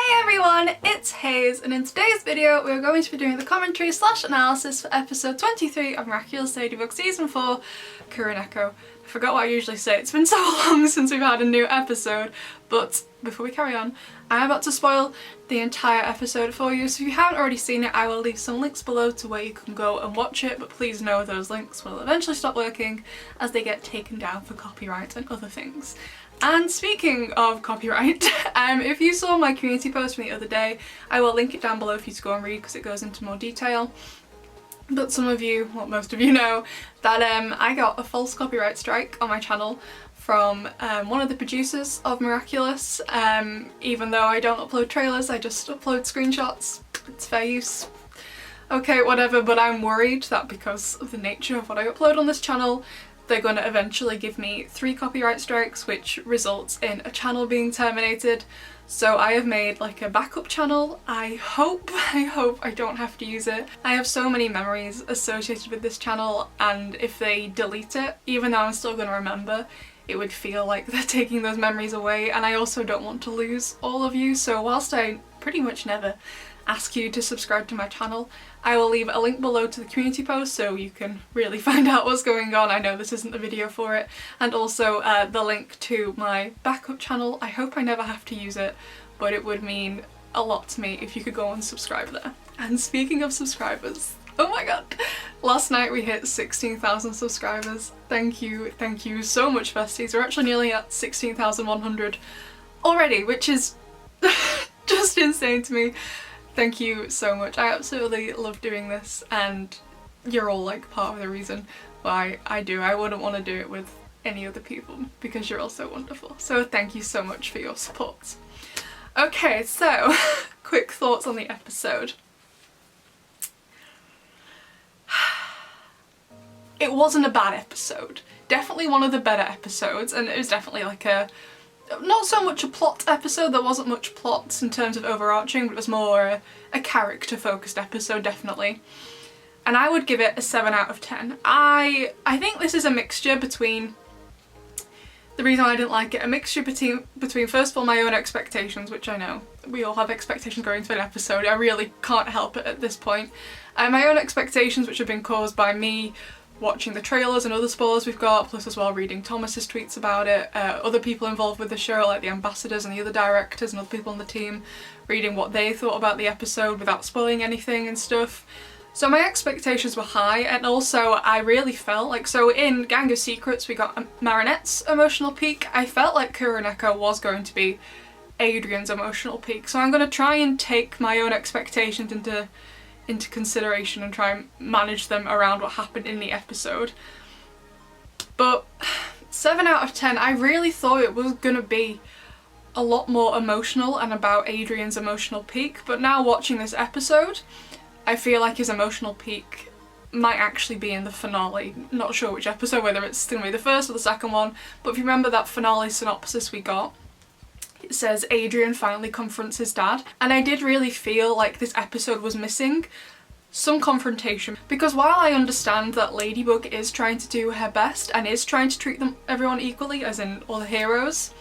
Hey everyone, it's Hayes, and in today's video we're going to be doing the commentary / analysis for episode 23 of Miraculous Ladybug Season 4, Kuro Neko. I forgot what I usually say, it's been so long since we've had a new episode, but before we carry on, I'm about to spoil the entire episode for you, so if you haven't already seen it I will leave some links below to where you can go and watch it, but please know those links will eventually stop working as they get taken down for copyright and other things. And speaking of copyright, if you saw my community post from the other day, I will link it down below for you to go and read because it goes into more detail. But some of you, well most of you know, that I got a false copyright strike on my channel from one of the producers of Miraculous. Even though I don't upload trailers, I just upload screenshots. It's fair use. Okay, whatever, but I'm worried that because of the nature of what I upload on this channel, they're going to eventually give me 3 copyright strikes, which results in a channel being terminated. So I have made like a backup channel. I hope I don't have to use it. I have so many memories associated with this channel, and if they delete it, even though I'm still going to remember, it would feel like they're taking those memories away, and I also don't want to lose all of you. So whilst I pretty much never ask you to subscribe to my channel, I will leave a link below to the community post so you can really find out what's going on. I know this isn't the video for it. And also the link to my backup channel. I hope I never have to use it, but it would mean a lot to me if you could go and subscribe there. And speaking of subscribers, oh my god, last night we hit 16,000 subscribers. Thank you so much, besties. We're actually nearly at 16,100 already, which is just insane to me. Thank you so much. I absolutely love doing this, and you're all like part of the reason why I do. I wouldn't want to do it with any other people because you're all so wonderful. So thank you so much for your support. Okay, so quick thoughts on the episode. It wasn't a bad episode. Definitely one of the better episodes, and it was definitely like not so much a plot episode. There wasn't much plot in terms of overarching, but it was more a character focused episode, definitely. And I would give it a 7 out of 10. I think this is a mixture between, the reason I didn't like it, a mixture between first of all my own expectations, which I know we all have expectations going into an episode, I really can't help it at this point. My own expectations, which have been caused by me watching the trailers and other spoilers we've got, plus as well reading Thomas's tweets about it, other people involved with the show like the ambassadors and the other directors and other people on the team, reading what they thought about the episode without spoiling anything and stuff. So my expectations were high, and also I really felt like, so in Gang of Secrets we got Marinette's emotional peak. I felt like Kuro Neko was going to be Adrian's emotional peak, so I'm going to try and take my own expectations into consideration and try and manage them around what happened in the episode. But 7 out of 10, I really thought it was gonna be a lot more emotional and about Adrian's emotional peak, but now watching this episode, I feel like his emotional peak might actually be in the finale. Not sure which episode, whether it's gonna be the first or the second one, but if you remember that finale synopsis we got, it says Adrian finally confronts his dad, and I did really feel like this episode was missing some confrontation, because while I understand that Ladybug is trying to do her best and is trying to treat everyone equally, as in all the heroes,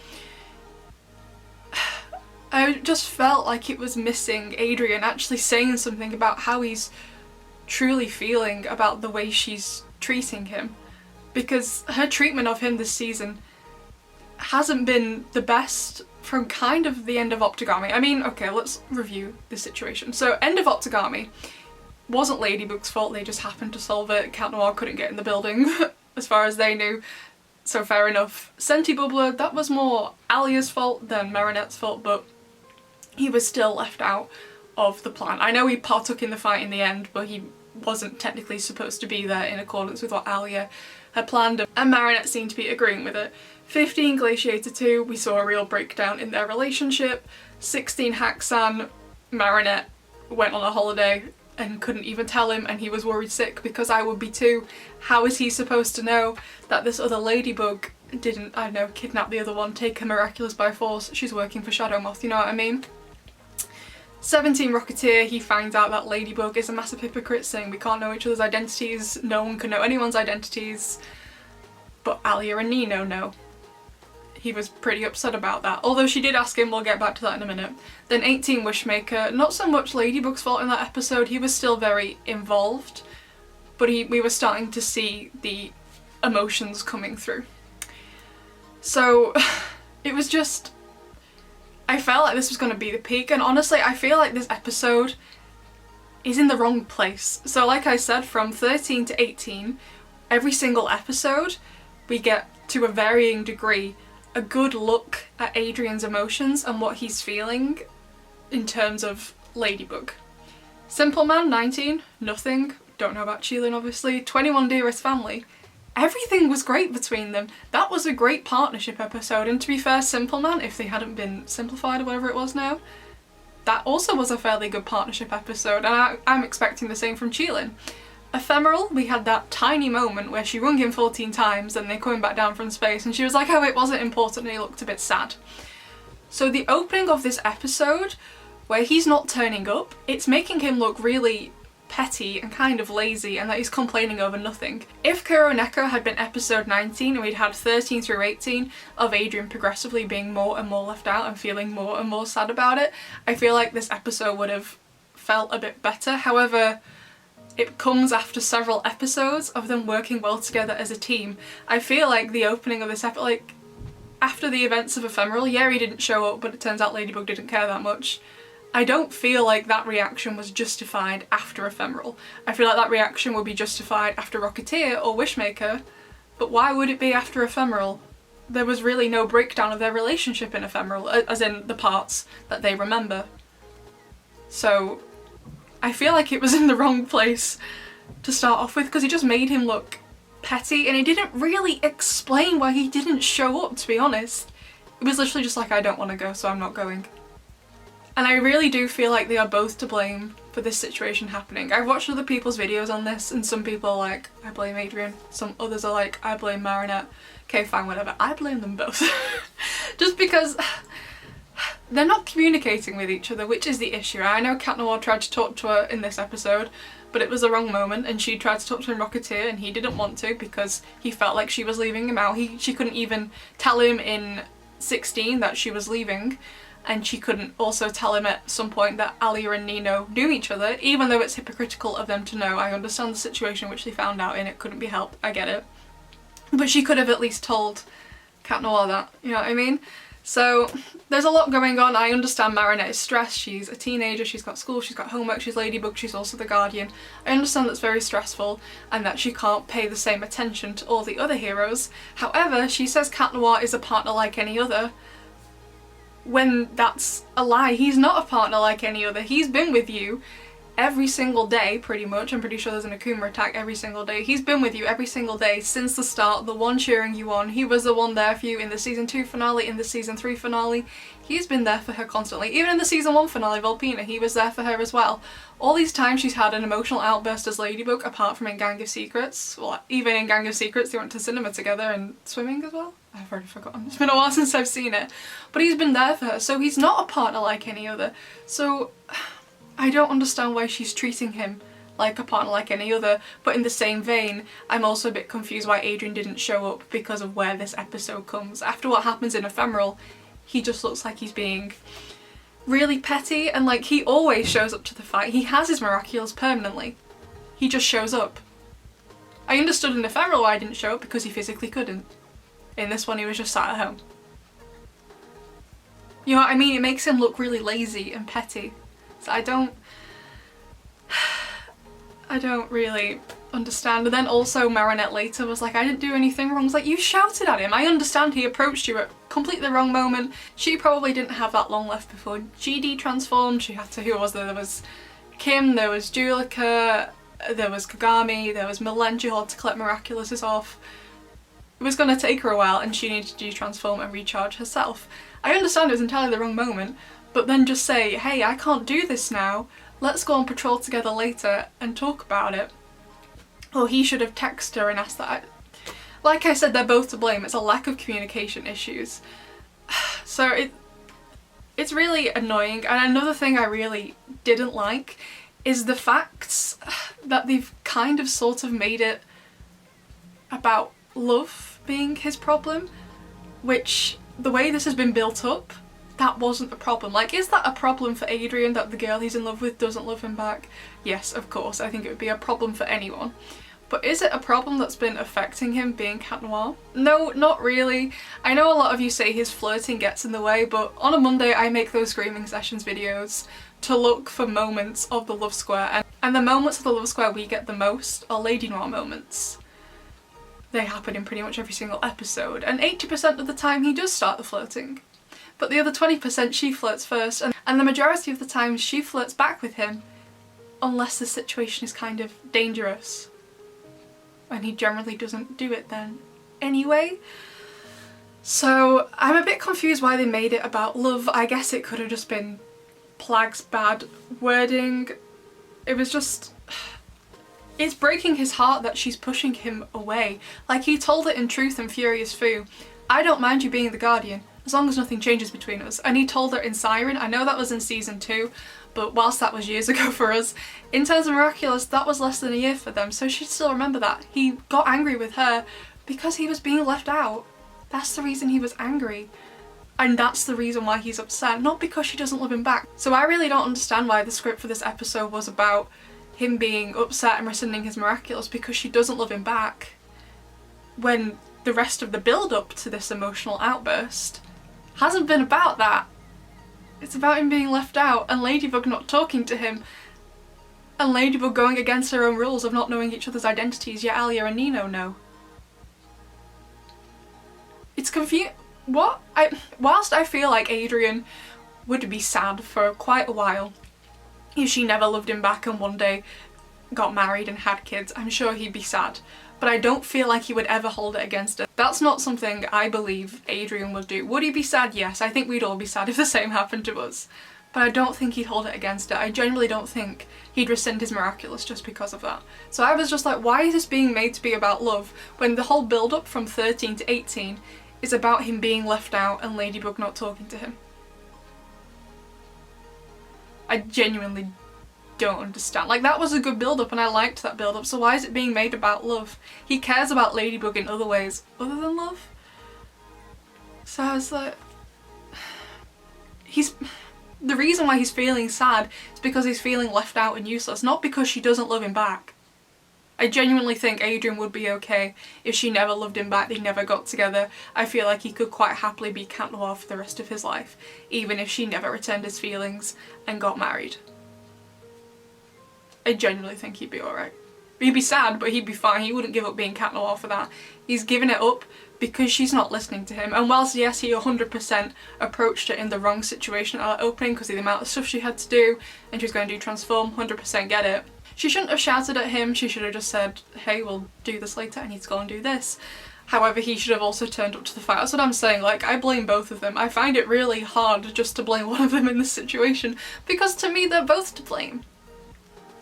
I just felt like it was missing Adrian actually saying something about how he's truly feeling about the way she's treating him, because her treatment of him this season hasn't been the best from kind of the end of Optigami. I mean, okay, let's review the situation. So, end of Optigami wasn't Ladybug's fault, they just happened to solve it. Cat Noir couldn't get in the building, as far as they knew, so fair enough. Sentibubbler, that was more Alia's fault than Marinette's fault, but he was still left out of the plan. I know he partook in the fight in the end, but he wasn't technically supposed to be there in accordance with what Alia had planned, and Marinette seemed to be agreeing with it. 15 Glaciator 2, we saw a real breakdown in their relationship. 16 Haxan, Marinette went on a holiday and couldn't even tell him, and he was worried sick, because I would be too. How is he supposed to know that this other Ladybug didn't, I don't know, kidnap the other one, take her Miraculous by force? She's working for Shadow Moth, you know what I mean? 17 Rocketeer, he finds out that Ladybug is a massive hypocrite, saying we can't know each other's identities, no one can know anyone's identities, but Alia and Nino know. he was pretty upset about that. Although she did ask him, we'll get back to that in a minute. Then 18 Wishmaker, not so much Ladybug's fault in that episode, he was still very involved, but we were starting to see the emotions coming through. So it was just, I felt like this was going to be the peak, and honestly I feel like this episode is in the wrong place. So like I said, from 13 to 18, every single episode we get, to a varying degree, a good look at Adrian's emotions and what he's feeling in terms of Ladybug. Simple Man, 19, nothing, don't know about Chilin obviously. 21 Dearest Family, everything was great between them. That was a great partnership episode, and to be fair, Simple Man, if they hadn't been simplified or whatever it was now, that also was a fairly good partnership episode, and I'm expecting the same from Chilin. Ephemeral, we had that tiny moment where she rung him 14 times and they're coming back down from space and she was like, oh, it wasn't important, and he looked a bit sad. So the opening of this episode, where he's not turning up, it's making him look really petty and kind of lazy, and that he's complaining over nothing. If Kuro Neko had been episode 19 and we'd had 13 through 18 of Adrian progressively being more and more left out and feeling more and more sad about it, I feel like this episode would have felt a bit better. However, it comes after several episodes of them working well together as a team. I feel like the opening of this episode, like, after the events of Ephemeral, yeah, he didn't show up, but it turns out Ladybug didn't care that much. I don't feel like that reaction was justified after Ephemeral. I feel like that reaction would be justified after Rocketeer or Wishmaker, but why would it be after Ephemeral? There was really no breakdown of their relationship in Ephemeral, as in the parts that they remember. So I feel like it was in the wrong place to start off with, because it just made him look petty, and he didn't really explain why he didn't show up, to be honest. It was literally just like, I don't want to go, so I'm not going. And I really do feel like they are both to blame for this situation happening. I've watched other people's videos on this, and some people are like, I blame Adrian. Some others are like, I blame Marinette. Okay, fine, whatever. I blame them both. Just because they're not communicating with each other, which is the issue. I know Cat Noir tried to talk to her in this episode, but it was the wrong moment, and she tried to talk to him in Rocketeer and he didn't want to because he felt like she was leaving him out. She couldn't even tell him in 16 that she was leaving, and she couldn't also tell him at some point that Alia and Nino knew each other, even though it's hypocritical of them to know. I understand the situation which they found out in, it couldn't be helped, I get it. But she could have at least told Cat Noir that, you know what I mean? So there's a lot going on. I understand Marinette is stressed, she's a teenager, she's got school, she's got homework, she's Ladybug, she's also the Guardian. I understand that's very stressful and that she can't pay the same attention to all the other heroes. However, she says Cat Noir is a partner like any other, when that's a lie. He's not a partner like any other. He's been with you every single day, pretty much. I'm pretty sure there's an Akuma attack every single day. He's been with you every single day since the start, the one cheering you on. He was the one there for you in the season 2 finale, in the season 3 finale. He's been there for her constantly. Even in the season 1 finale, Volpina, he was there for her as well. All these times she's had an emotional outburst as Ladybug, apart from in Gang of Secrets. Well, even in Gang of Secrets they went to cinema together and swimming as well. I've already forgotten. It's been a while since I've seen it. But he's been there for her, so he's not a partner like any other. So I don't understand why she's treating him like a partner like any other, but in the same vein, I'm also a bit confused why Adrian didn't show up because of where this episode comes. After what happens in Ephemeral, he just looks like he's being really petty, and like, he always shows up to the fight. He has his Miraculous permanently. He just shows up. I understood in Ephemeral why he didn't show up, because he physically couldn't. In this one, he was just sat at home. You know what I mean? It makes him look really lazy and petty. So I don't really understand. And then also Marinette later was like, I didn't do anything wrong. I was like, you shouted at him. I understand he approached you at completely the wrong moment. She probably didn't have that long left before GD transformed. She had to, who was there? There was Kim, there was Julika, there was Kagami, there was Milenji who had to collect Miraculouses off. It was going to take her a while and she needed to transform and recharge herself. I understand it was entirely the wrong moment, but then just say, hey, I can't do this now, let's go on patrol together later and talk about it. Or he should have texted her and asked that. Like I said, they're both to blame. It's a lack of communication issues. So it's really annoying. And another thing I really didn't like is the facts that they've kind of sort of made it about love being his problem, which the way this has been built up, that wasn't a problem. Like, is that a problem for Adrian that the girl he's in love with doesn't love him back? Yes, of course, I think it would be a problem for anyone. But is it a problem that's been affecting him being Cat Noir? No, not really. I know a lot of you say his flirting gets in the way, but on a Monday I make those screaming sessions videos to look for moments of the love square, and the moments of the love square we get the most are Lady Noir moments. They happen in pretty much every single episode, and 80% of the time he does start the flirting. But the other 20% she flirts first, and the majority of the time she flirts back with him, unless the situation is kind of dangerous. And he generally doesn't do it then anyway. So I'm a bit confused why they made it about love. I guess it could have just been Plag's bad wording. It was just... It's breaking his heart that she's pushing him away. Like, he told it in Truth and Furious Fu, I don't mind you being the guardian, as long as nothing changes between us. And he told her in Siren, I know that was in season 2, but whilst that was years ago for us, in terms of Miraculous, that was less than a year for them, so she'd still remember that. He got angry with her because he was being left out. That's the reason he was angry. And that's the reason why he's upset, not because she doesn't love him back. So I really don't understand why the script for this episode was about him being upset and rescinding his Miraculous because she doesn't love him back, when the rest of the build-up to this emotional outburst hasn't been about that. It's about him being left out, and Ladybug not talking to him, and Ladybug going against her own rules of not knowing each other's identities, yet Alia and Nino know. It's confusing. What? Whilst I feel like Adrian would be sad for quite a while if she never loved him back and one day got married and had kids, I'm sure he'd be sad. But I don't feel like he would ever hold it against her. That's not something I believe Adrian would do. Would he be sad? Yes, I think we'd all be sad if the same happened to us. But I don't think he'd hold it against her. I genuinely don't think he'd rescind his Miraculous just because of that. So I was just like, why is this being made to be about love when the whole build-up from 13 to 18 is about him being left out and Ladybug not talking to him? I genuinely don't understand. Like, that was a good build-up and I liked that build-up, so why is it being made about love? He cares about Ladybug in other ways other than love. So I was like, the reason why he's feeling sad is because he's feeling left out and useless, not because she doesn't love him back. I genuinely think Adrian would be okay if she never loved him back, they never got together. I feel like he could quite happily be Cat Noir for the rest of his life, even if she never returned his feelings and got married. I genuinely think he'd be alright. He'd be sad, but he'd be fine. He wouldn't give up being Cat Noir for that. He's given it up because she's not listening to him. And whilst, yes, he 100% approached her in the wrong situation at that opening because of the amount of stuff she had to do, and she was going to do Transform, 100% get it. She shouldn't have shouted at him. She should have just said, hey, we'll do this later. I need to go and do this. However, he should have also turned up to the fight. That's what I'm saying. Like, I blame both of them. I find it really hard just to blame one of them in this situation because to me, they're both to blame.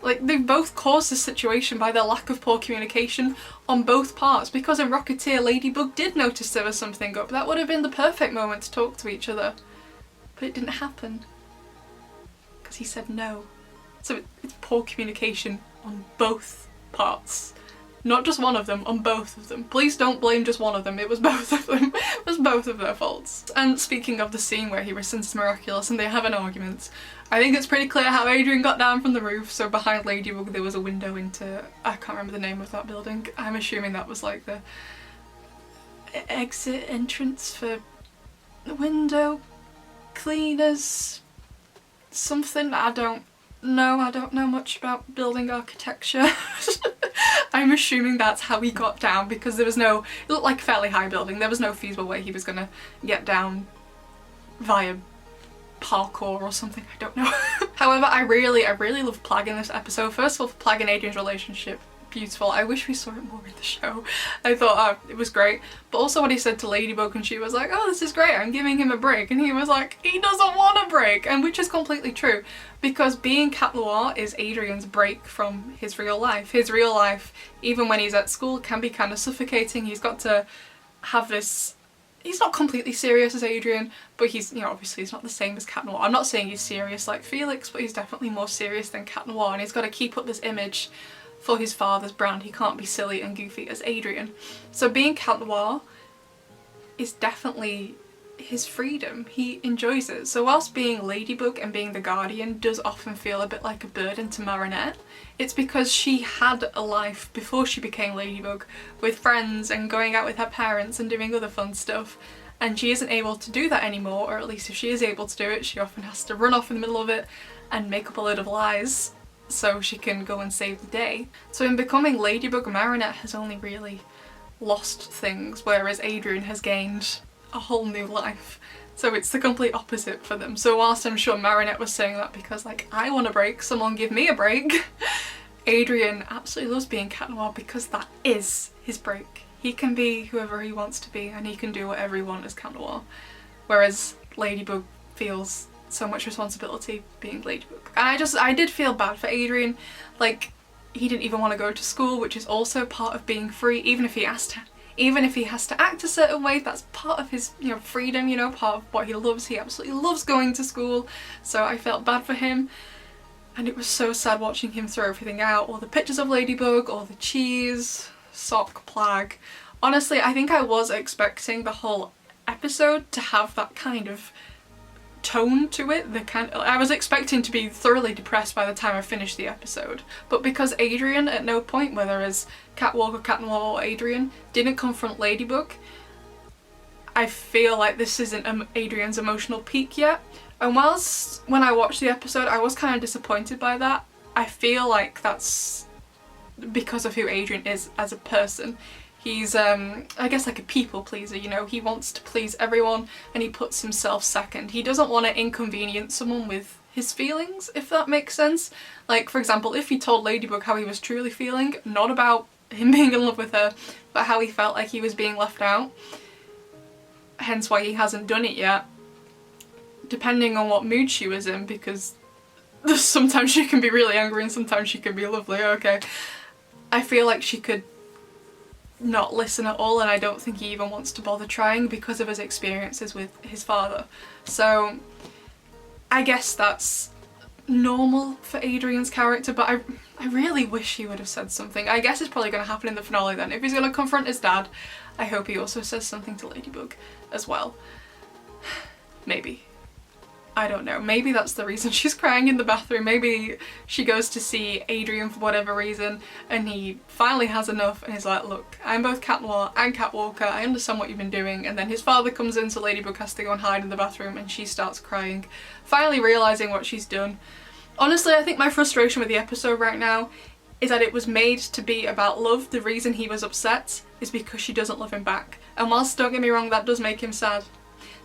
Like, they've both caused this situation by their lack of poor communication on both parts, because in Rocketeer, Ladybug did notice there was something up. That would have been the perfect moment to talk to each other. But it didn't happen. Because he said no. So it's poor communication on both parts. Not just one of them, on both of them. Please don't blame just one of them, it was both of them. It was both of their faults. And speaking of the scene where he rescinds Miraculous and they have an argument, I think it's pretty clear how Adrian got down from the roof. So behind Ladybug there was a window into, I can't remember the name of that building. I'm assuming that was like the exit entrance for the window cleaners, something. I don't know much about building architecture. I'm assuming that's how he got down because there was no, it looked like a fairly high building, there was no feasible way he was gonna get down via parkour or something, I don't know. However, I really love Plag in this episode. First of all, Plag and Adrian's relationship, beautiful. I wish we saw it more in the show. I thought it was great. But also what he said to Ladybug and she was like, oh, this is great, I'm giving him a break. And he was like, he doesn't want a break. And which is completely true. Because being Cat Noir is Adrian's break from his real life. His real life, even when he's at school, can be kind of suffocating. He's got to have this... He's not completely serious as Adrian, but he's, you know, obviously he's not the same as Cat Noir. I'm not saying he's serious like Felix, but he's definitely more serious than Cat Noir, and he's got to keep up this image for his father's brand. He can't be silly and goofy as Adrian. So being Cat Noir is definitely his freedom. He enjoys it. So whilst being Ladybug and being the guardian does often feel a bit like a burden to Marinette, it's because she had a life before she became Ladybug, with friends and going out with her parents and doing other fun stuff, and she isn't able to do that anymore, or at least if she is able to do it, she often has to run off in the middle of it and make up a load of lies so she can go and save the day. So in becoming Ladybug, Marinette has only really lost things, whereas Adrian has gained a whole new life. So it's the complete opposite for them. So whilst I'm sure Marinette was saying that because like, I want a break, someone give me a break, Adrian absolutely loves being Cat Noir because that is his break. He can be whoever he wants to be and he can do whatever he wants as Cat Noir. Whereas Ladybug feels so much responsibility being Ladybug. And I did feel bad for Adrian. Like, he didn't even want to go to school, which is also part of being free, even if he has to act a certain way, that's part of his, you know, freedom, you know, part of what he loves. He absolutely loves going to school, so I felt bad for him. And it was so sad watching him throw everything out, all the pictures of Ladybug, all the cheese, sock, plag. Honestly, I think I was expecting the whole episode to have that kind of tone to it. I was expecting to be thoroughly depressed by the time I finished the episode, but because Adrian at no point, whether as Catwalker, Cat Noir or Adrian, didn't confront Ladybug, I feel like this isn't Adrian's emotional peak yet. And whilst when I watched the episode I was kind of disappointed by that, I feel like that's because of who Adrian is as a person. He's, I guess, like a people pleaser, you know, he wants to please everyone and he puts himself second. He doesn't want to inconvenience someone with his feelings, if that makes sense. Like, for example, if he told Ladybug how he was truly feeling, not about him being in love with her, but how he felt like he was being left out, hence why he hasn't done it yet, depending on what mood she was in, because sometimes she can be really angry and sometimes she can be lovely, okay. I feel like she could not listen at all, and I don't think he even wants to bother trying because of his experiences with his father. So I guess that's normal for Adrian's character, but I really wish he would have said something. I guess it's probably going to happen in the finale then. If he's going to confront his dad, I hope he also says something to Ladybug as well. Maybe. I don't know, maybe that's the reason she's crying in the bathroom. Maybe she goes to see Adrian for whatever reason and he finally has enough and he's like, look, I'm both Cat Noir and Catwalker, I understand what you've been doing. And then his father comes in, so Ladybug has to go and hide in the bathroom and she starts crying, finally realising what she's done. Honestly, I think my frustration with the episode right now is that it was made to be about love. The reason he was upset is because she doesn't love him back. And whilst, don't get me wrong, that does make him sad,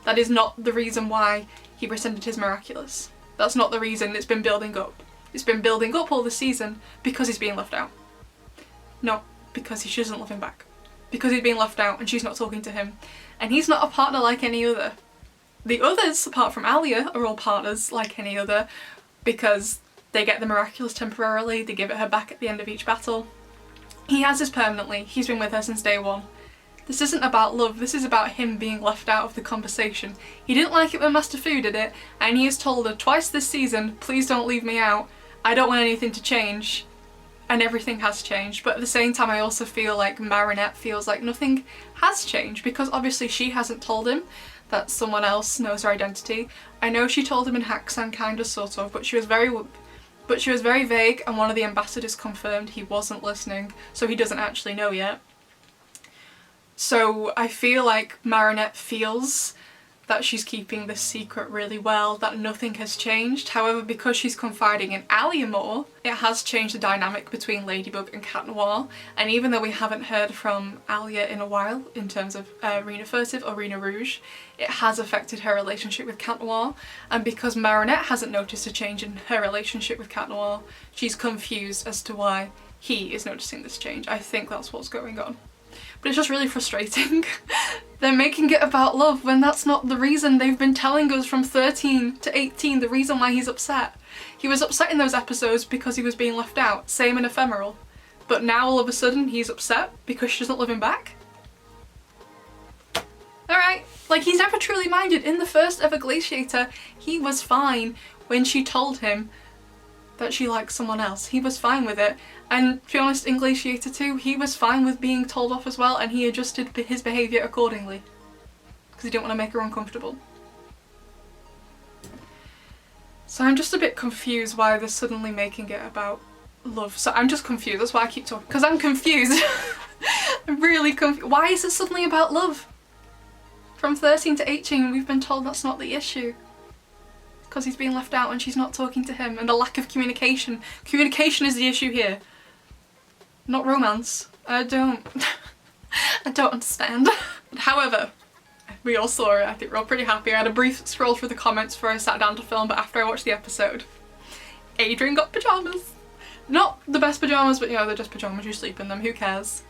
that is not the reason why he rescinded his Miraculous. That's not the reason. It's been building up. It's been building up all this season because he's being left out. Not because she doesn't love him back. Because he's being left out and she's not talking to him. And he's not a partner like any other. The others, apart from Alia, are all partners like any other because they get the Miraculous temporarily, they give it her back at the end of each battle. He has this permanently. He's been with her since day one. This isn't about love, this is about him being left out of the conversation. He didn't like it when Master Fu did it, and he has told her twice this season, please don't leave me out, I don't want anything to change. And everything has changed, but at the same time I also feel like Marinette feels like nothing has changed, because obviously she hasn't told him that someone else knows her identity. I know she told him in Hakusan, kind of, sort of, but she was very vague, and one of the ambassadors confirmed he wasn't listening, so he doesn't actually know yet. So I feel like Marinette feels that she's keeping this secret really well, that nothing has changed. However, because she's confiding in Alia more, it has changed the dynamic between Ladybug and Cat Noir. And even though we haven't heard from Alia in a while in terms of Rena Furtive or Rena Rouge, it has affected her relationship with Cat Noir. And because Marinette hasn't noticed a change in her relationship with Cat Noir, she's confused as to why he is noticing this change. I think that's what's going on. But it's just really frustrating. They're making it about love when that's not the reason. They've been telling us from 13 to 18 the reason why he's upset. He was upset in those episodes because he was being left out, same in Ephemeral. But now all of a sudden he's upset because she doesn't love him back? Alright, like he's never truly minded. In the first ever Glaciator, he was fine when she told him that she likes someone else. He was fine with it. And to be honest, in Glaciator 2, he was fine with being told off as well, and he adjusted his behaviour accordingly. because he didn't want to make her uncomfortable. So I'm just a bit confused why they're suddenly making it about love. So I'm just confused, that's why I keep talking, because I'm confused. I'm really confused. Why is it suddenly about love? From 13 to 18 we've been told that's not the issue. Because he's being left out and she's not talking to him, and the lack of communication. Communication is the issue here. Not romance. I don't understand. However, we all saw it. I think we're all pretty happy. I had a brief scroll through the comments before I sat down to film, but after I watched the episode, Adrian got pyjamas. Not the best pyjamas, but you know, they're just pyjamas, you sleep in them, who cares?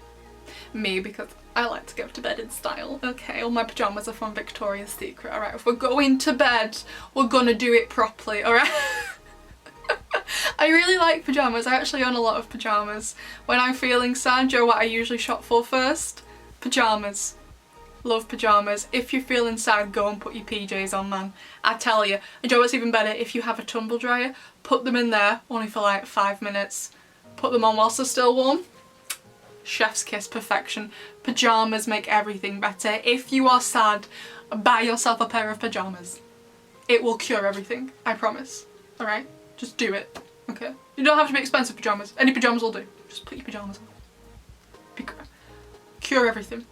Me, because I like to go to bed in style. Okay, all my pyjamas are from Victoria's Secret, alright? If we're going to bed, we're gonna do it properly, alright? I really like pyjamas. I actually own a lot of pyjamas. When I'm feeling sad, you know what I usually shop for first? Pyjamas. Love pyjamas. If you're feeling sad, go and put your PJs on, man. I tell you. And you know what's even better? If you have a tumble dryer, put them in there only for like 5 minutes. Put them on whilst they're still warm. Chef's kiss, perfection. Pyjamas make everything better. If you are sad, buy yourself a pair of pyjamas. It will cure everything, I promise. Alright? Just do it. Okay? You don't have to be expensive pyjamas. Any pyjamas will do. Just put your pyjamas on. Cure everything.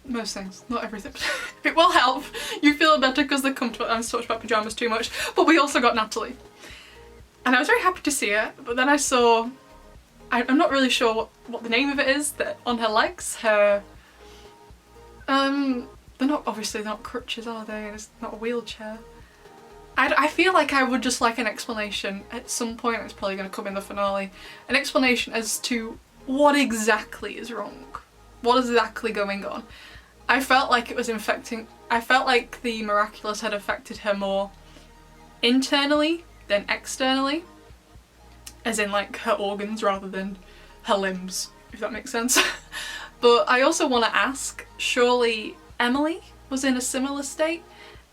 Most things, not everything. It will help. You feel better because they're comfortable. I'm talked about pyjamas too much. But we also got Natalie. And I was very happy to see her, but then I saw, I'm not really sure what the name of it is, that on her legs, they're not, obviously they're not crutches, are they? It's not a wheelchair. I feel like I would just like an explanation at some point. It's probably going to come in the finale. An explanation as to what exactly is wrong. What is exactly going on? I felt like it was infecting, I felt like the Miraculous had affected her more internally than externally. As in like her organs rather than her limbs, if that makes sense. But I also want to ask, surely Emily was in a similar state?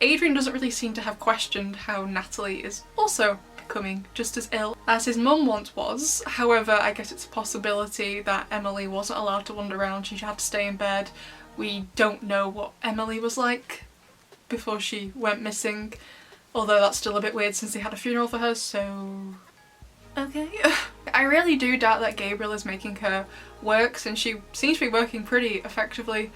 Adrian doesn't really seem to have questioned how Natalie is also becoming just as ill as his mum once was. However, I guess it's a possibility that Emily wasn't allowed to wander around, she had to stay in bed. We don't know what Emily was like before she went missing, although that's still a bit weird since they had a funeral for her, so okay. I really do doubt that Gabriel is making her work, since she seems to be working pretty effectively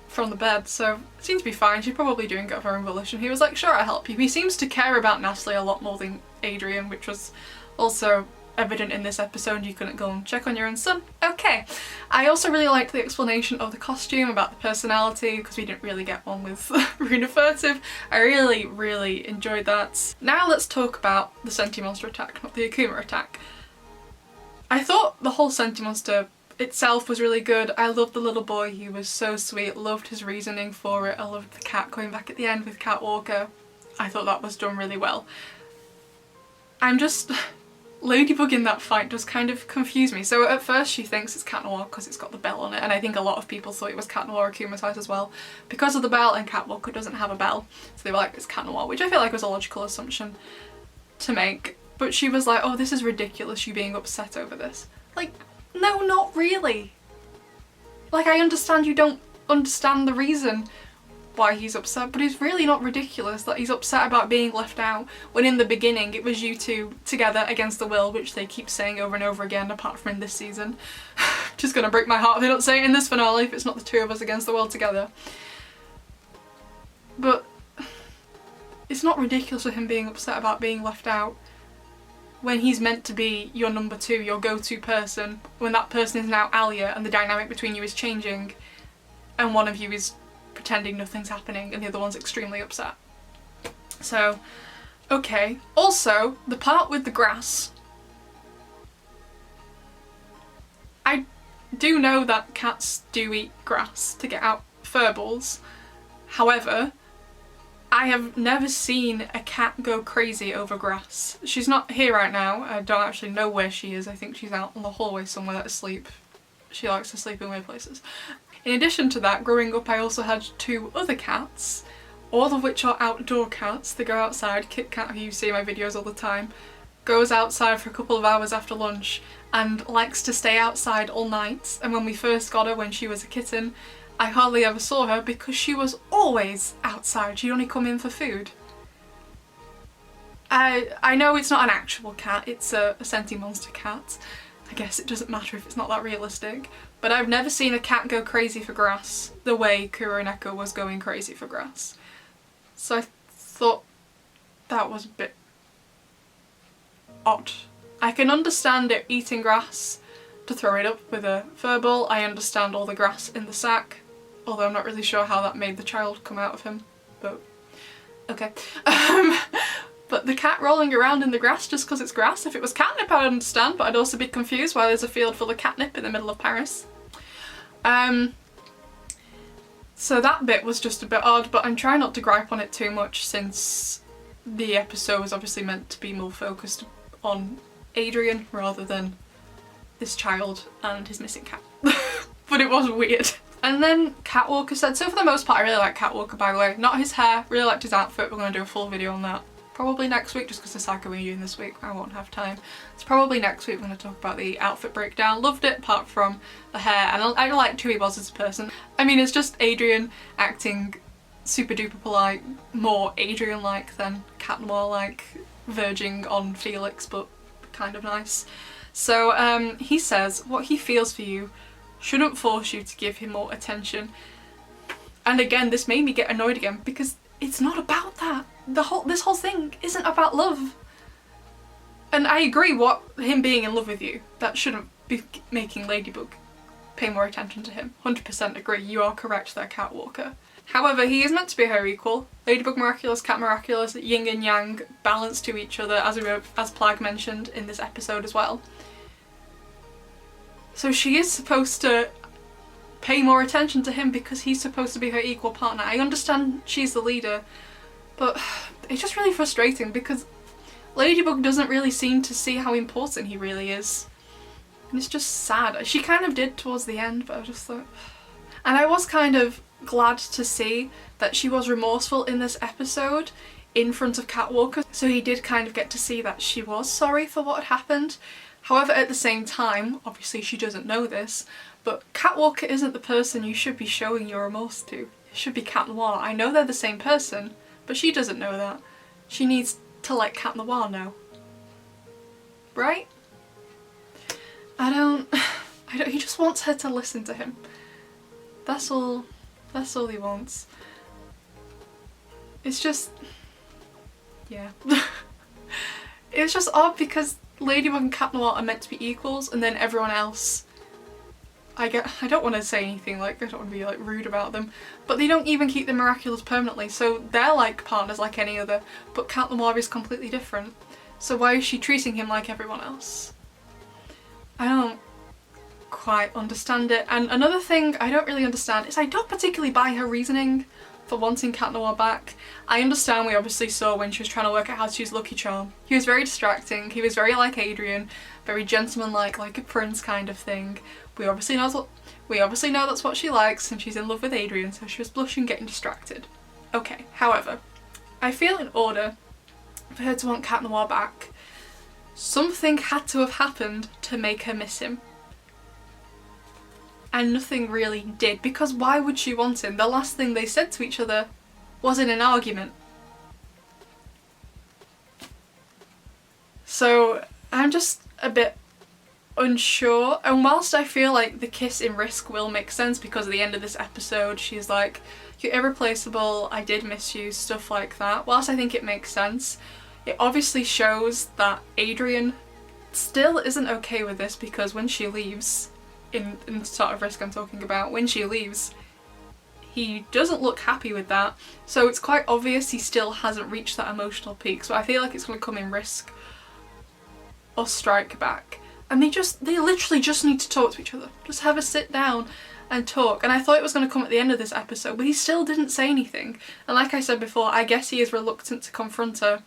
from the bed, so it seems to be fine. She's probably doing it of her own volition. He was like, sure, I'll help you. He seems to care about Natalie a lot more than Adrian, which was also evident in this episode. You couldn't go and check on your own son. Okay. I also really liked the explanation of the costume, about the personality, because we didn't really get one with Runa Furtive. I really enjoyed that. Now let's talk about the Sentimonster attack, not the Akuma attack. I thought the whole Sentimonster itself was really good. I loved the little boy, he was so sweet, loved his reasoning for it. I loved the cat going back at the end with Catwalker. I thought that was done really well. I'm just... Ladybug in that fight just kind of confused me. So at first she thinks it's Cat Noir because it's got the bell on it, and I think a lot of people thought it was Cat Noir akumatized as well because of the bell, and Catwalker doesn't have a bell, so they were like, it's Cat Noir, which I feel like was a logical assumption to make. But she was like, oh, this is ridiculous, you being upset over this. Like, no, not really. Like, I understand you don't understand the reason why he's upset, but it's really not ridiculous that he's upset about being left out when in the beginning it was you two together against the will, which they keep saying over and over again apart from in this season. Just gonna break my heart if they don't say it in this finale, if it's not the two of us against the world together. But it's not ridiculous for him being upset about being left out when he's meant to be your number two, your go-to person, when that person is now Alia and the dynamic between you is changing and one of you is pretending nothing's happening and the other one's extremely upset. So, okay. Also, the part with the grass. I do know that cats do eat grass to get out furballs. However, I have never seen a cat go crazy over grass. She's not here right now. I don't actually know where she is. I think she's out in the hallway somewhere asleep. She likes to sleep in weird places. In addition to that, growing up I also had two other cats, all of which are outdoor cats. They go outside. Kit Kat, who you see in my videos all the time, goes outside for a couple of hours after lunch and likes to stay outside all night. And when we first got her, when she was a kitten, I hardly ever saw her because she was always outside. She'd only come in for food. I know it's not an actual cat, it's a Sentimonster cat. I guess it doesn't matter if it's not that realistic. But I've never seen a cat go crazy for grass the way Kuro Neko was going crazy for grass. So I thought that was a bit odd. I can understand it eating grass to throw it up with a furball. I understand all the grass in the sack, although I'm not really sure how that made the child come out of him, but okay. But the cat rolling around in the grass just because it's grass, if it was catnip I would understand, but I'd also be confused why there's a field full of catnip in the middle of Paris. So that bit was just a bit odd, but I'm trying not to gripe on it too much since the episode was obviously meant to be more focused on Adrian rather than this child and his missing cat. But it was weird. And then Catwalker said, so for the most part I really like Catwalker, by the way. Not his hair, really liked his outfit. We're going to do a full video on that. Probably next week, just because the saga we're doing this week, I won't have time. It's probably next week we're going to talk about the outfit breakdown. Loved it apart from the hair, and I liked who he was as a person. I mean, it's just Adrian acting super duper polite, more Adrian-like than Cat Noir-like, verging on Felix, but kind of nice. So he says what he feels for you shouldn't force you to give him more attention. And again, this made me get annoyed again because it's not about that. This whole thing isn't about love. And I agree, what him being in love with you, that shouldn't be making Ladybug pay more attention to him. 100% agree, you are correct there, Catwalker. However, he is meant to be her equal. Ladybug Miraculous, Cat Miraculous, yin and yang, balanced to each other, as Plag mentioned in this episode as well. So she is supposed to pay more attention to him because he's supposed to be her equal partner. I understand she's the leader, but it's just really frustrating because Ladybug doesn't really seem to see how important he really is. And it's just sad. She kind of did towards the end, but I just thought... And I was kind of glad to see that she was remorseful in this episode in front of Catwalker, so he did kind of get to see that she was sorry for what had happened. However, at the same time, obviously she doesn't know this, but Catwalker isn't the person you should be showing your remorse to. It should be Cat Noir. I know they're the same person, but she doesn't know that. She needs to let Cat Noir know. Right? I don't, he just wants her to listen to him. That's all he wants. It's just, yeah. It's just odd because Ladybug and Cat Noir are meant to be equals, and then everyone else, I don't want to say anything, like, I don't want to be like rude about them, but they don't even keep the Miraculous permanently, so they're like partners like any other, but Cat Noir is completely different. So why is she treating him like everyone else? I don't quite understand it. And another thing I don't really understand is I don't particularly buy her reasoning for wanting Cat Noir back. I understand, we obviously saw when she was trying to work out how to use Lucky Charm. He was very distracting, he was very like Adrian, very gentlemanlike, like a prince kind of thing. We obviously know that's what she likes, and she's in love with Adrian, so she was blushing, getting distracted. Okay, however, I feel in order for her to want Cat Noir back, something had to have happened to make her miss him. And nothing really did, because why would she want him? The last thing they said to each other was in an argument. So I'm just a bit unsure, and whilst I feel like the kiss in Risk will make sense because at the end of this episode she's like, you're irreplaceable, I did miss you, stuff like that, whilst I think it makes sense, it obviously shows that Adrian still isn't okay with this, because when she leaves, in sort of Risk I'm talking about, when she leaves, he doesn't look happy with that, so it's quite obvious he still hasn't reached that emotional peak. So I feel like it's going to come in Risk or Strike Back, and they literally just need to talk to each other, just have a sit down and talk. And I thought it was going to come at the end of this episode, but he still didn't say anything, and like I said before, I guess he is reluctant to confront her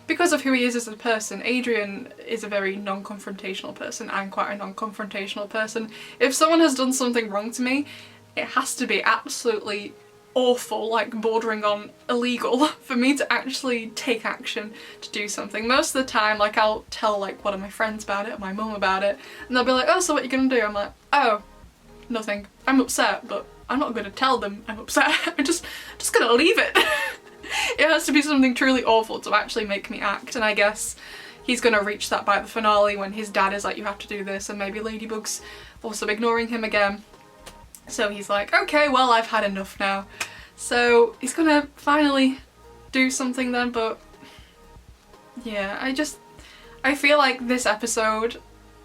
because of who he is as a person. Adrian is a very non-confrontational person. I'm quite a non-confrontational person. If someone has done something wrong to me, it has to be absolutely awful, like bordering on illegal, for me to actually take action to do something. Most of the time, like, I'll tell like one of my friends about it, or my mum about it, and they'll be like, oh, so what are you gonna do? I'm like, oh, nothing. I'm upset, but I'm not gonna tell them I'm upset. I'm just gonna leave it. It has to be something truly awful to actually make me act, and I guess he's gonna reach that by the finale when his dad is like, you have to do this, and maybe Ladybug's also ignoring him again. So he's like, okay, well, I've had enough now. So he's gonna finally do something then, but yeah, I feel like this episode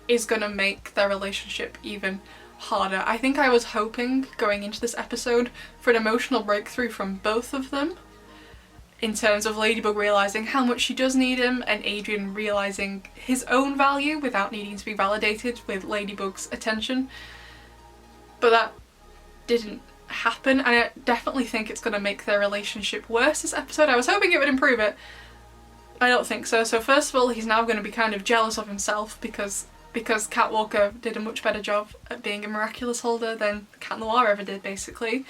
is gonna make their relationship even harder. I think I was hoping going into this episode for an emotional breakthrough from both of them, in terms of Ladybug realising how much she does need him and Adrian realising his own value without needing to be validated with Ladybug's attention. But that didn't happen, and I definitely think it's going to make their relationship worse this episode. I was hoping it would improve it. I don't think so. So first of all, he's now going to be kind of jealous of himself because Catwalker did a much better job at being a Miraculous holder than Cat Noir ever did, basically.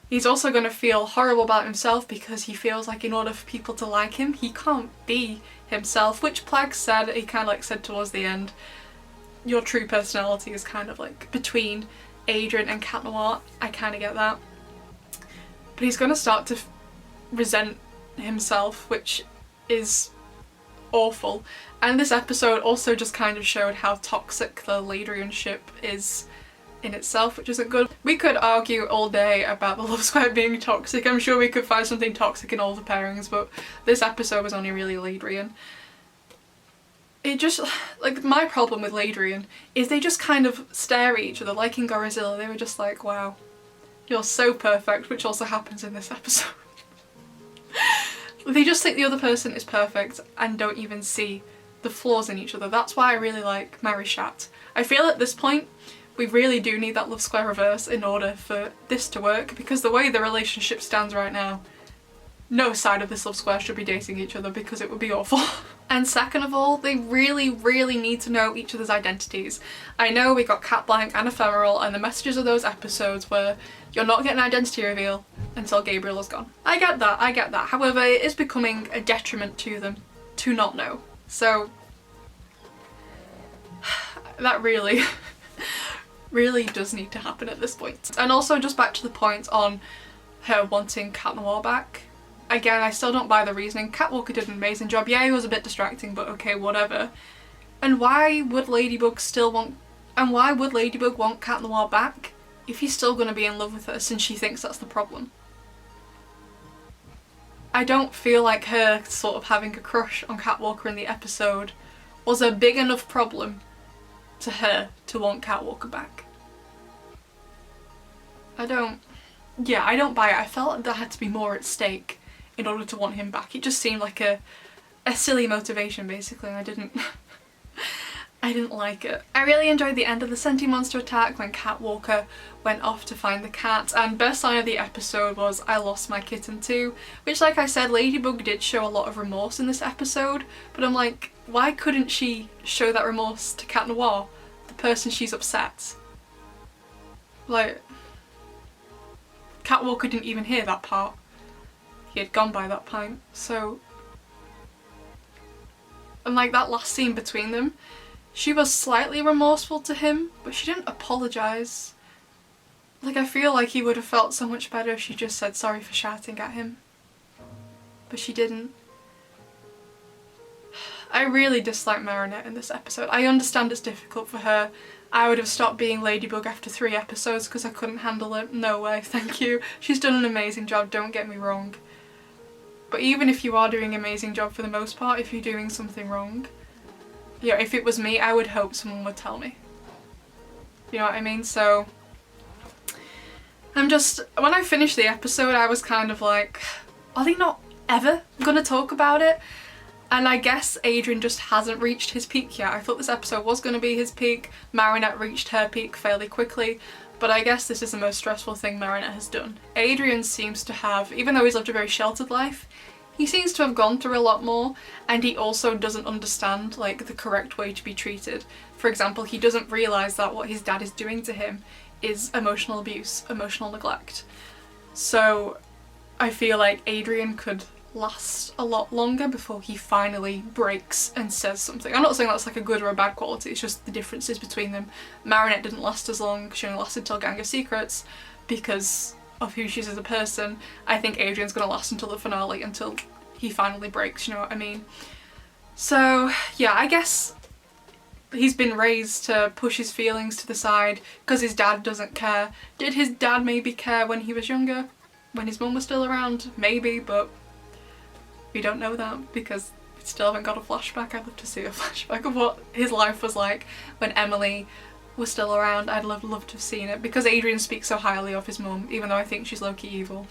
He's also going to feel horrible about himself because he feels like in order for people to like him, he can't be himself, which Plague said, he kind of like said towards the end, your true personality is kind of like between Adrian and Cat Noir. I kind of get that. But he's going to start to resent himself, which is awful. And this episode also just kind of showed how toxic the Ladrian-ship is in itself, which isn't good. We could argue all day about the love square being toxic. I'm sure we could find something toxic in all the pairings, but this episode was only really Ladrian. It just, like, my problem with Ladrian is they just kind of stare at each other, like in Godzilla. They were just like, wow, you're so perfect, which also happens in this episode. They just think the other person is perfect and don't even see the flaws in each other. That's why I really like Marishat. I feel at this point we really do need that love square reverse in order for this to work, because the way the relationship stands right now, no side of this love square should be dating each other because it would be awful. And second of all, they really, really need to know each other's identities. I know we got Cat Blank and Ephemeral, and the messages of those episodes were, you're not getting an identity reveal until Gabriel is gone. I get that. However, it is becoming a detriment to them to not know. So that really does need to happen at this point. And also just back to the point on her wanting Cat Noir back. Again, I still don't buy the reasoning. Catwalker did an amazing job. Yeah, he was a bit distracting, but okay, whatever. And why would Ladybug want Cat Noir back if he's still going to be in love with her, since she thinks that's the problem? I don't feel like her sort of having a crush on Catwalker in the episode was a big enough problem to her to want Catwalker back. I don't buy it. I felt like there had to be more at stake in order to want him back. It just seemed like a silly motivation, basically, and I didn't like it. I really enjoyed the end of the Sentimonster attack when Catwalker went off to find the cat, and best line of the episode was, I lost my kitten too, which, like I said, Ladybug did show a lot of remorse in this episode, but I'm like, why couldn't she show that remorse to Cat Noir, the person she's upset? Like, Catwalker didn't even hear that part. He had gone by that point, so... And like that last scene between them, she was slightly remorseful to him, but she didn't apologise. Like, I feel like he would have felt so much better if she just said sorry for shouting at him. But she didn't. I really dislike Marinette in this episode. I understand it's difficult for her. I would have stopped being Ladybug after 3 episodes because I couldn't handle it. No way, thank you. She's done an amazing job, don't get me wrong. But even if you are doing an amazing job for the most part, if you're doing something wrong, you know, if it was me, I would hope someone would tell me. You know what I mean? So, when I finished the episode, I was kind of like, are they not ever gonna talk about it? And I guess Adrian just hasn't reached his peak yet. I thought this episode was going to be his peak. Marinette reached her peak fairly quickly, but I guess this is the most stressful thing Marinette has done. Adrian seems to have, even though he's lived a very sheltered life, he seems to have gone through a lot more, and he also doesn't understand, like, the correct way to be treated. For example, he doesn't realise that what his dad is doing to him is emotional abuse, emotional neglect. So I feel like Adrian could last a lot longer before he finally breaks and says something. I'm not saying that's like a good or a bad quality, it's just the differences between them. Marinette didn't last as long, she only lasted till Gang of Secrets, because of who she is as a person. I think Adrian's gonna last until the finale, until he finally breaks, you know what I mean? So yeah, I guess he's been raised to push his feelings to the side because his dad doesn't care. Did his dad maybe care when he was younger? When his mum was still around? Maybe, but we don't know that because we still haven't got a flashback. I'd love to see a flashback of what his life was like when Emily was still around. I'd love to have seen it because Adrian speaks so highly of his mum, even though I think she's low-key evil.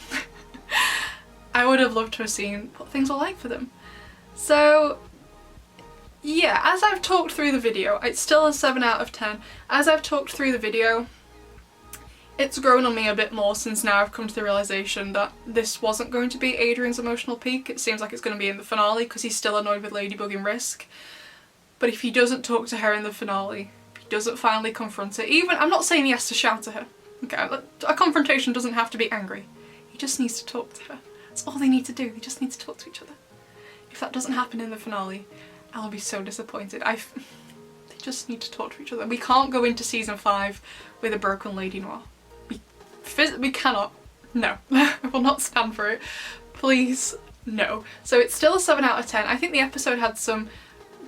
I would have loved to have seen what things were like for them. So yeah, as I've talked through the video, it's still a 7 out of 10. As I've talked through the video, it's grown on me a bit more since now I've come to the realisation that this wasn't going to be Adrian's emotional peak. It seems like it's going to be in the finale because he's still annoyed with Ladybug in Risk. But if he doesn't talk to her in the finale, if he doesn't finally confront her, even, I'm not saying he has to shout at her, okay, a confrontation doesn't have to be angry. He just needs to talk to her. That's all they need to do, they just need to talk to each other. If that doesn't happen in the finale, I'll be so disappointed. They just need to talk to each other. We can't go into season 5 with a broken Lady Noir. We cannot. No. I will not stand for it. Please, no. So it's still a 7 out of 10. I think the episode had some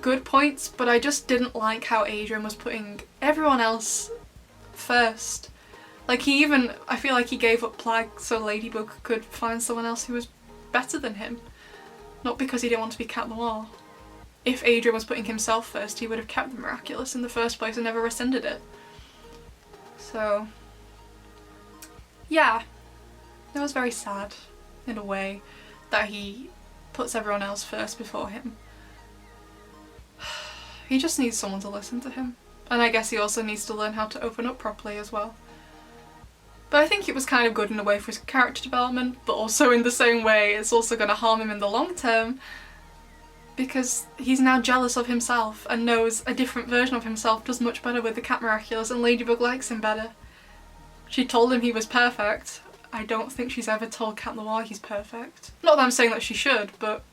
good points, but I just didn't like how Adrian was putting everyone else first. Like I feel like he gave up Plague so Ladybug could find someone else who was better than him. Not because he didn't want to be Cat Noir. If Adrian was putting himself first, he would have kept the Miraculous in the first place and never rescinded it. So yeah, it was very sad, in a way, that he puts everyone else first before him. He just needs someone to listen to him. And I guess he also needs to learn how to open up properly as well. But I think it was kind of good in a way for his character development, but also in the same way it's also going to harm him in the long term because he's now jealous of himself and knows a different version of himself does much better with the Cat Miraculous and Ladybug likes him better. She told him he was perfect. I don't think she's ever told Cat Noir he's perfect. Not that I'm saying that she should, but...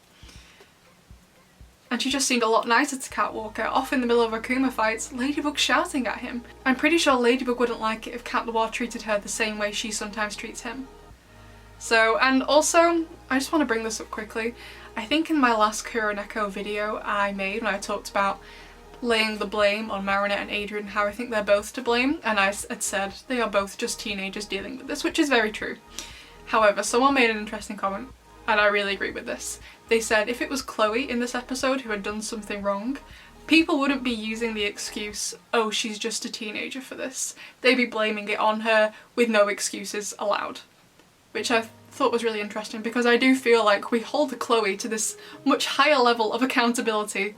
And she just seemed a lot nicer to Catwalker. Off in the middle of Akuma fights, Ladybug shouting at him. I'm pretty sure Ladybug wouldn't like it if Cat Noir treated her the same way she sometimes treats him. So, and also, I just want to bring this up quickly. I think in my last Kuro Neko video I made when I talked about laying the blame on Marinette and Adrian, how I think they're both to blame, and I had said they are both just teenagers dealing with this, which is very true. However, someone made an interesting comment, and I really agree with this. They said if it was Chloe in this episode who had done something wrong, people wouldn't be using the excuse, oh, she's just a teenager for this. They'd be blaming it on her with no excuses allowed. Which I thought was really interesting because I do feel like we hold Chloe to this much higher level of accountability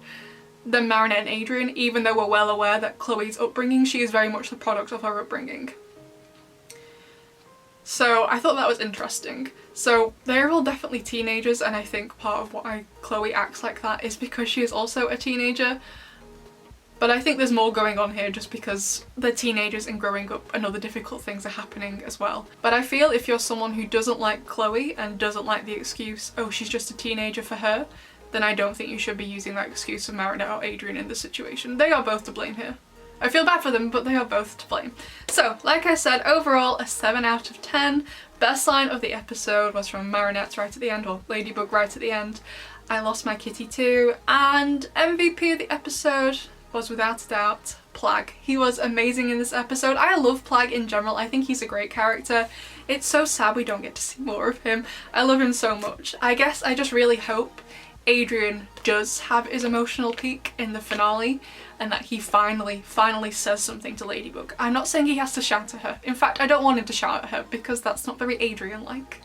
than Marinette and Adrian, even though we're well aware that Chloe's upbringing, she is very much the product of her upbringing. So I thought that was interesting. So they're all definitely teenagers, and I think part of why Chloe acts like that is because she is also a teenager. But I think there's more going on here just because they're teenagers and growing up and other difficult things are happening as well. But I feel if you're someone who doesn't like Chloe and doesn't like the excuse, oh, she's just a teenager for her, then I don't think you should be using that excuse of Marinette or Adrian in this situation. They are both to blame here. I feel bad for them, but they are both to blame. So, like I said, overall a 7 out of 10. Best line of the episode was from Marinette right at the end, or Ladybug right at the end. I lost my kitty too. And MVP of the episode was without a doubt Plague. He was amazing in this episode. I love Plague in general. I think he's a great character. It's so sad we don't get to see more of him. I love him so much. I guess I just really hope Adrian does have his emotional peak in the finale and that he finally says something to Ladybug. I'm not saying he has to shout at her. In fact, I don't want him to shout at her because that's not very Adrian-like.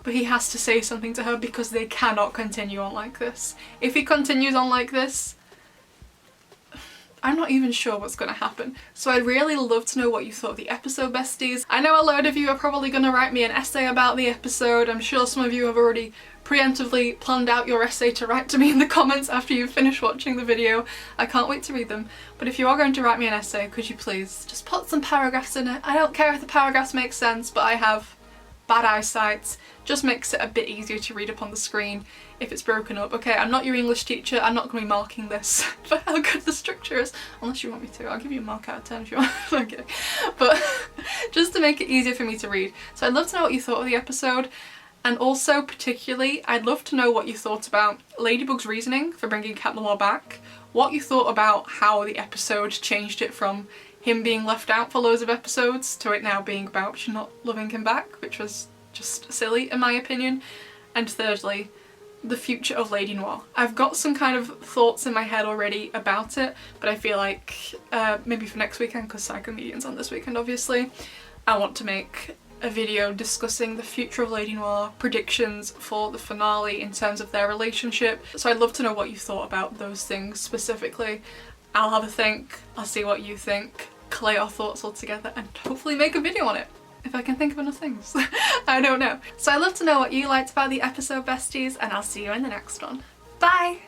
But he has to say something to her because they cannot continue on like this. If he continues on like this, I'm not even sure what's going to happen. So I'd really love to know what you thought of the episode, besties. I know a load of you are probably going to write me an essay about the episode. I'm sure some of you have already preemptively planned out your essay to write to me in the comments after you've finished watching the video. I can't wait to read them. But if you are going to write me an essay, could you please just put some paragraphs in it? I don't care if the paragraphs make sense, but I have bad eyesight. Just makes it a bit easier to read up on the screen if it's broken up. Okay, I'm not your English teacher, I'm not going to be marking this for how good the structure is, unless you want me to. I'll give you a mark out of 10 if you want. I'm kidding. But just to make it easier for me to read. So I'd love to know what you thought of the episode. And also, particularly, I'd love to know what you thought about Ladybug's reasoning for bringing Cat Noir back, what you thought about how the episode changed it from him being left out for loads of episodes to it now being about she not loving him back, which was just silly in my opinion. And thirdly, the future of Lady Noir. I've got some kind of thoughts in my head already about it, but I feel like maybe for next weekend, because Psycho Medium's on this weekend obviously, I want to make a video discussing the future of Lady Noir, predictions for the finale in terms of their relationship. So I'd love to know what you thought about those things specifically. I'll have a think, I'll see what you think, collate our thoughts all together and hopefully make a video on it. If I can think of enough things. I don't know. So I'd love to know what you liked about the episode, besties, and I'll see you in the next one. Bye!